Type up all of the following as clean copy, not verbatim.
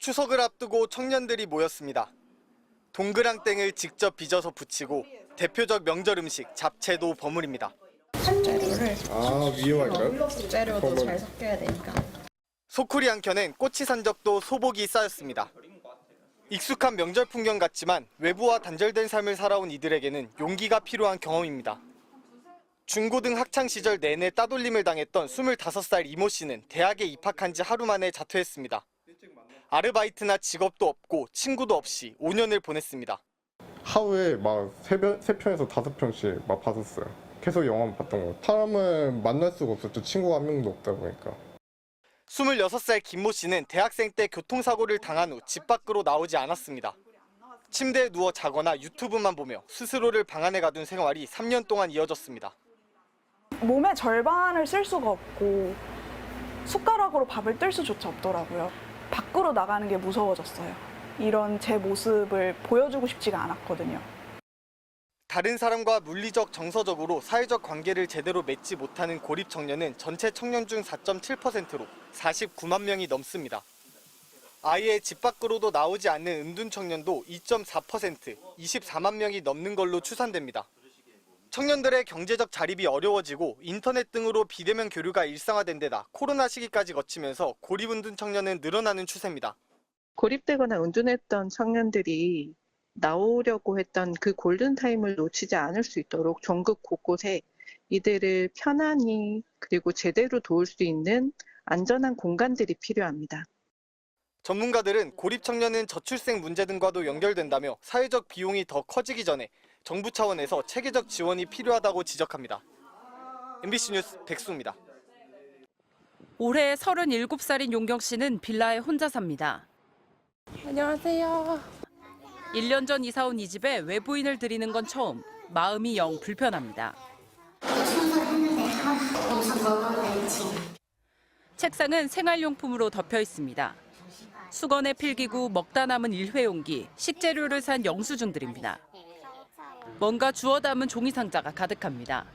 추석을 앞두고 청년들이 모였습니다. 동그랑땡을 직접 빚어서 부치고 대표적 명절 음식 잡채도 버무립니다. 위험할까요? 재료도 잘 섞여야 되니까. 소쿠리 한 켠엔 꼬치 산적도 소복이 쌓였습니다. 익숙한 명절 풍경 같지만 외부와 단절된 삶을 살아온 이들에게는 용기가 필요한 경험입니다. 중고등 학창 시절 내내 따돌림을 당했던 25살 이모 씨는 대학에 입학한 지 하루 만에 자퇴했습니다. 아르바이트나 직업도 없고 친구도 없이 5년을 보냈습니다. 하루에 막 3편에서 5편씩 막 봤었어요. 계속 영화만 봤던 거. 사람을 만날 수가 없었죠. 친구가 한 명도 없다 보니까. 26살 김모 씨는 대학생 때 교통사고를 당한 후 집 밖으로 나오지 않았습니다. 침대에 누워 자거나 유튜브만 보며 스스로를 방안에 가둔 생활이 3년 동안 이어졌습니다. 몸의 절반을 쓸 수가 없고 숟가락으로 밥을 뜰 수조차 없더라고요. 밖으로 나가는 게 무서워졌어요. 이런 제 모습을 보여주고 싶지가 않았거든요. 다른 사람과 물리적, 정서적으로 사회적 관계를 제대로 맺지 못하는 고립 청년은 전체 청년 중 4.7%로 49만 명이 넘습니다. 아예 집 밖으로도 나오지 않는 은둔 청년도 2.4%, 24만 명이 넘는 걸로 추산됩니다. 청년들의 경제적 자립이 어려워지고 인터넷 등으로 비대면 교류가 일상화된 데다 코로나 시기까지 거치면서 고립 은둔 청년은 늘어나는 추세입니다. 고립되거나 은둔했던 청년들이 나오려고 했던 그 골든타임을 놓치지 않을 수 있도록 전국 곳곳에 이들을 편안히 그리고 제대로 도울 수 있는 안전한 공간들이 필요합니다. 전문가들은 고립 청년은 저출생 문제 등과도 연결된다며 사회적 비용이 더 커지기 전에 정부 차원에서 체계적 지원이 필요하다고 지적합니다. MBC 뉴스 백수입니다. 올해 37살인 용경 씨는 빌라에 혼자 삽니다. 안녕하세요. 1년 전 이사 온 이 집에 외부인을 들이는 건 처음. 마음이 영 불편합니다. 책상은 생활용품으로 덮여 있습니다. 수건에 필기구, 먹다 남은 일회용기, 식재료를 산 영수증들입니다. 뭔가 주워 담은 종이 상자가 가득합니다.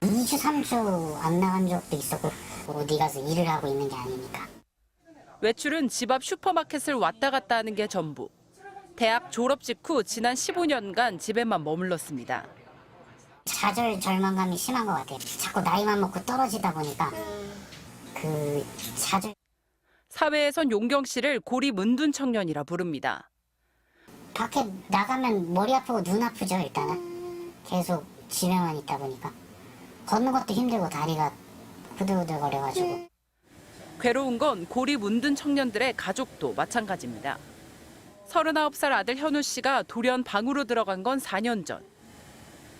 2주, 3주 안 나간 적도 있었고 어디 가서 일을 하고 있는 게 아니니까. 외출은 집 앞 슈퍼마켓을 왔다 갔다 하는 게 전부. 대학 졸업 직후 지난 15년간 집에만 머물렀습니다. 좌절 절망감이 심한 것 같아요. 자꾸 나이만 먹고 떨어지다 보니까 그 좌절. 사회에선 용경 씨를 고립 은둔 청년이라 부릅니다. 밖에 나가면 머리 아프고 눈 아프죠. 일단은 계속 집에만 있다 보니까 걷는 것도 힘들고 다리가 후들후들거려가지고. 괴로운 건 고립 은둔 청년들의 가족도 마찬가지입니다. 39살 아들 현우 씨가 돌연 방으로 들어간 건 4년 전.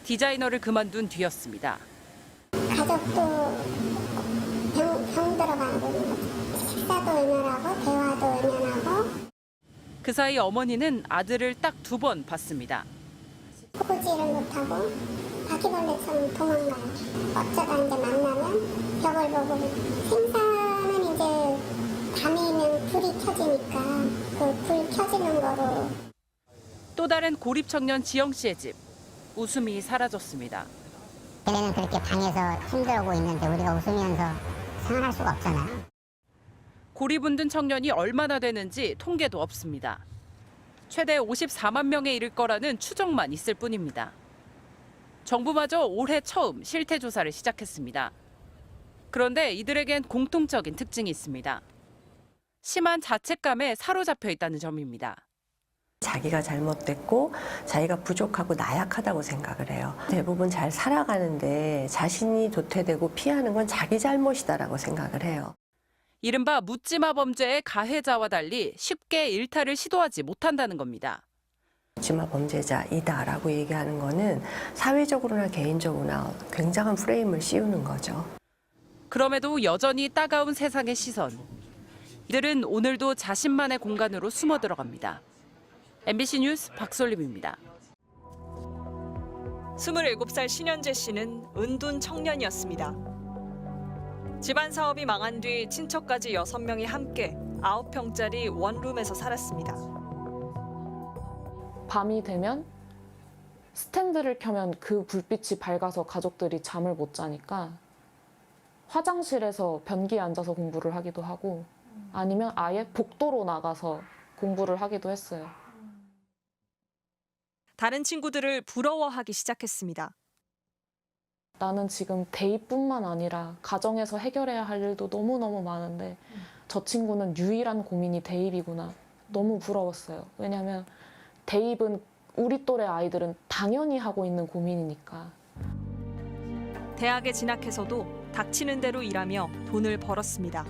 디자이너를 그만둔 뒤였습니다. 가족도 병 들어가고 식사도 외면하고 대화도 외면하고. 그 사이 어머니는 아들을 딱 2번 봤습니다. 포지를 못하고 바퀴벌레처럼 도망가요. 어쩌다 이제 만나면 벽을 보고 생사는 이제 밤이면 불이 켜지니까 그 불 켜지는 거로. 또 다른 고립 청년 지영 씨의 집. 웃음이 사라졌습니다. 걔네는 그렇게 방에서 힘들어하고 있는데 우리가 웃으면서 생활할 수가 없잖아요. 고립 은둔 청년이 얼마나 되는지 통계도 없습니다. 최대 54만 명에 이를 거라는 추정만 있을 뿐입니다. 정부마저 올해 처음 실태 조사를 시작했습니다. 그런데 이들에겐 공통적인 특징이 있습니다. 심한 자책감에 사로잡혀 있다는 점입니다. 자기가 잘못됐고 자기가 부족하고 나약하다고 생각을 해요. 대부분 잘 살아가는데 자신이 도태되고 피하는 건 자기 잘못이다라고 생각을 해요. 이른바 묻지마 범죄의 가해자와 달리 쉽게 일탈을 시도하지 못한다는 겁니다. 묻지마 범죄자이다라고 얘기하는 거는 사회적으로나 개인적으로나 굉장한 프레임을 씌우는 거죠. 그럼에도 여전히 따가운 세상의 시선. 이들은 오늘도 자신만의 공간으로 숨어 들어갑니다. MBC 뉴스 박솔림입니다. 27살 신현재 씨는 은둔 청년이었습니다. 집안 사업이 망한 뒤 친척까지 6명이 함께 9평짜리 원룸에서 살았습니다. 밤이 되면 스탠드를 켜면 그 불빛이 밝아서 가족들이 잠을 못 자니까 화장실에서 변기에 앉아서 공부를 하기도 하고 아니면 아예 복도로 나가서 공부를 하기도 했어요. 다른 친구들을 부러워하기 시작했습니다. 나는 지금 대입뿐만 아니라 가정에서 해결해야 할 일도 너무너무 많은데 저 친구는 유일한 고민이 대입이구나. 너무 부러웠어요. 왜냐하면 대입은 우리 또래 아이들은 당연히 하고 있는 고민이니까. 대학에 진학해서도 닥치는 대로 일하며 돈을 벌었습니다.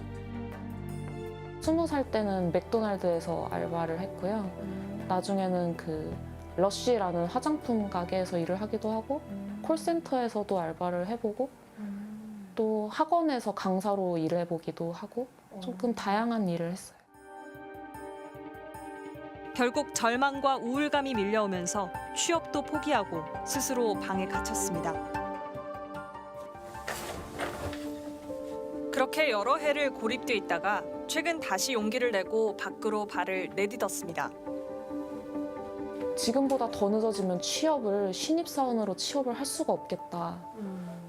20살 때는 맥도날드에서 알바를 했고요. 나중에는 그 러쉬라는 화장품 가게에서 일을 하기도 하고 콜센터에서도 알바를 해보고 또 학원에서 강사로 일해보기도 하고 조금 다양한 일을 했어요. 결국 절망과 우울감이 밀려오면서 취업도 포기하고 스스로 방에 갇혔습니다. 그렇게 여러 해를 고립돼 있다가 최근 다시 용기를 내고 밖으로 발을 내딛었습니다. 지금보다 더 늦어지면 신입사원으로 취업을 할 수가 없겠다.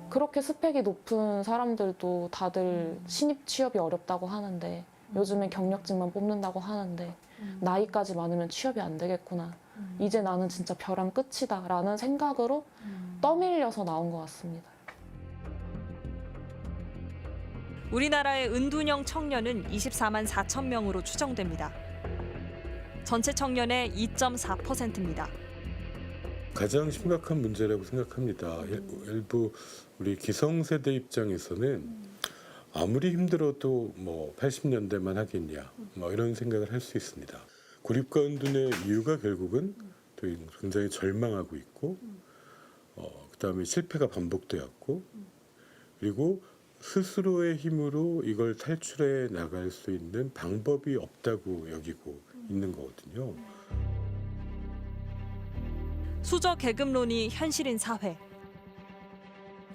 그렇게 스펙이 높은 사람들도 다들 신입 취업이 어렵다고 하는데 요즘엔 경력직만 뽑는다고 하는데 나이까지 많으면 취업이 안 되겠구나. 이제 나는 진짜 벼랑 끝이다 라는 생각으로 떠밀려서 나온 것 같습니다. 우리나라의 은둔형 청년은 24만 4천 명으로 추정됩니다. 전체 청년의 2.4%입니다. 가장 심각한 문제라고 생각합니다. 일부 우리 기성세대 입장에서는 아무리 힘들어도 뭐 80년대만 하겠냐 뭐 이런 생각을 할 수 있습니다. 고립과 은둔의 이유가 결국은 또 굉장히 절망하고 있고 그다음에 실패가 반복되었고 그리고 스스로의 힘으로 이걸 탈출해 나갈 수 있는 방법이 없다고 여기고 있는 거거든요. 수저 계급론이 현실인 사회.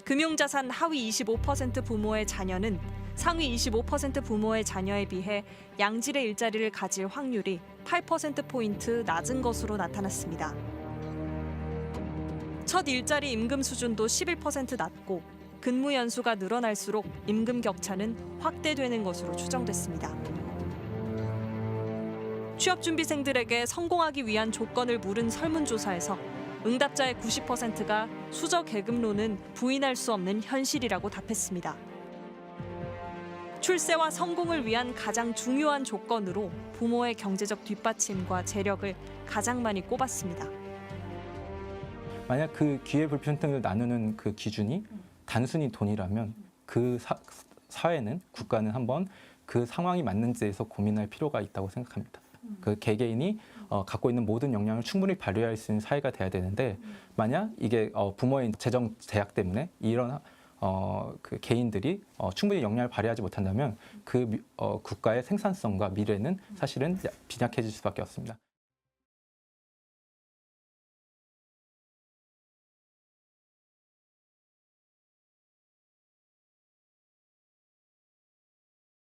금융자산 하위 25% 부모의 자녀는 상위 25% 부모의 자녀에 비해 양질의 일자리를 가질 확률이 8%포인트 낮은 것으로 나타났습니다. 첫 일자리 임금 수준도 11% 낮고 근무 연수가 늘어날수록 임금 격차는 확대되는 것으로 추정됐습니다. 취업준비생들에게 성공하기 위한 조건을 물은 설문조사에서 응답자의 90%가 수저 계급론은 부인할 수 없는 현실이라고 답했습니다. 출세와 성공을 위한 가장 중요한 조건으로 부모의 경제적 뒷받침과 재력을 가장 많이 꼽았습니다. 만약 그 기회 불평등을 나누는 그 기준이 단순히 돈이라면 그 사회는 국가는 한번 그 상황이 맞는지에서 고민할 필요가 있다고 생각합니다. 그 개개인이 갖고 있는 모든 역량을 충분히 발휘할 수 있는 사회가 돼야 되는데 만약 이게 부모의 재정 제약 때문에 이런 그 개인들이 충분히 역량을 발휘하지 못한다면 그 국가의 생산성과 미래는 사실은 빈약해질 수밖에 없습니다.